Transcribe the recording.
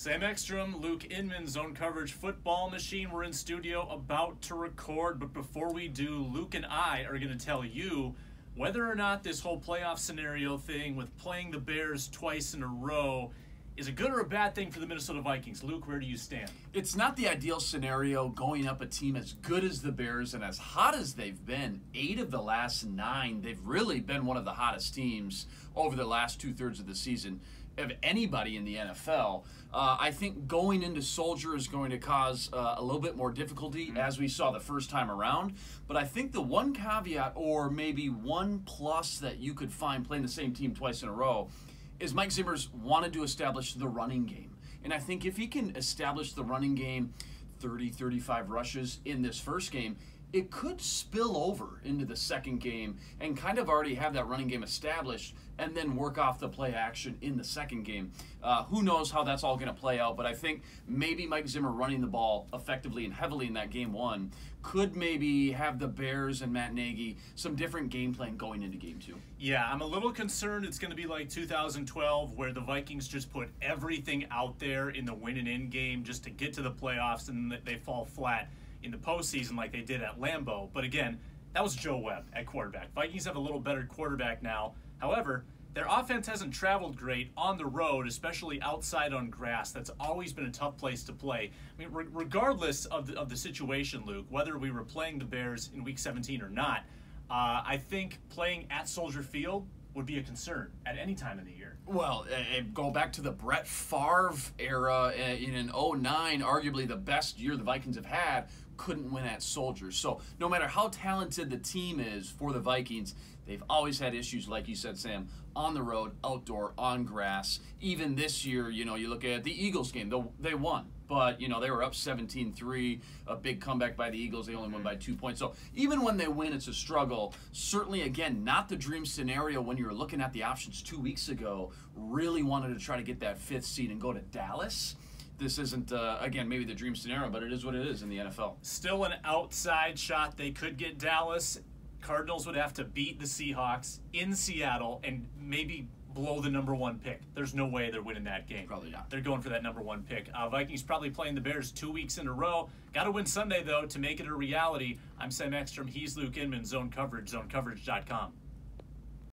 Sam Ekstrom, Luke Inman, Zone Coverage Football Machine. We're in studio about to record, but before we do, Luke and I are going to tell you whether or not this whole playoff scenario thing with playing the Bears twice in a row is a good or a bad thing for the Minnesota Vikings. Luke, where do you stand? It's not the ideal scenario going up a team as good as the Bears and as hot as they've been. 8 of the last 9, they've really been one of the hottest teams over the last two-thirds of the season of anybody in the NFL. I think going into Soldier is going to cause a little bit more difficulty, as we saw the first time around. But I think the one caveat, or maybe one plus that you could find playing the same team twice in a row, is Mike Zimmer's wanted to establish the running game. And I think if he can establish the running game, 30, 35 rushes in this first game, it could spill over into the second game and kind of already have that running game established and then work off the play action in the second game. Who knows how that's all going to play out, but I think maybe Mike Zimmer running the ball effectively and heavily in that game one could maybe have the Bears and Matt Nagy some different game plan going into game two. Yeah, I'm a little concerned it's going to be like 2012 where the Vikings just put everything out there in the win and in game just to get to the playoffs and they fall flat in the postseason like they did at Lambeau. But again, that was Joe Webb at quarterback. Vikings have a little better quarterback now. However, their offense hasn't traveled great on the road, especially outside on grass. That's always been a tough place to play. I mean, regardless of the situation, Luke, whether we were playing the Bears in Week 17 or not, I think playing at Soldier Field would be a concern at any time of the year. Well, go back to the Brett Favre era in an 09, arguably the best year the Vikings have had, couldn't win at Soldier. So no matter how talented the team is for the Vikings, they've always had issues, like you said, Sam, on the road, outdoor, on grass. Even this year, you look at the Eagles game, they won. But, they were up 17-3, a big comeback by the Eagles. They only won by 2 points. So even when they win, it's a struggle. Certainly, again, not the dream scenario when you were looking at the options 2 weeks ago. Really wanted to try to get that 5th seed and go to Dallas. This isn't, again, maybe the dream scenario, but it is what it is in the NFL. Still an outside shot. They could get Dallas. Cardinals would have to beat the Seahawks in Seattle and maybe blow the number 1 pick. There's no way they're winning that game. Probably not. They're going for that number 1 pick. Vikings probably playing the Bears 2 weeks in a row. Got to win Sunday, though, to make it a reality. I'm Sam Ekstrom. He's Luke Inman. Zone Coverage, zonecoverage.com.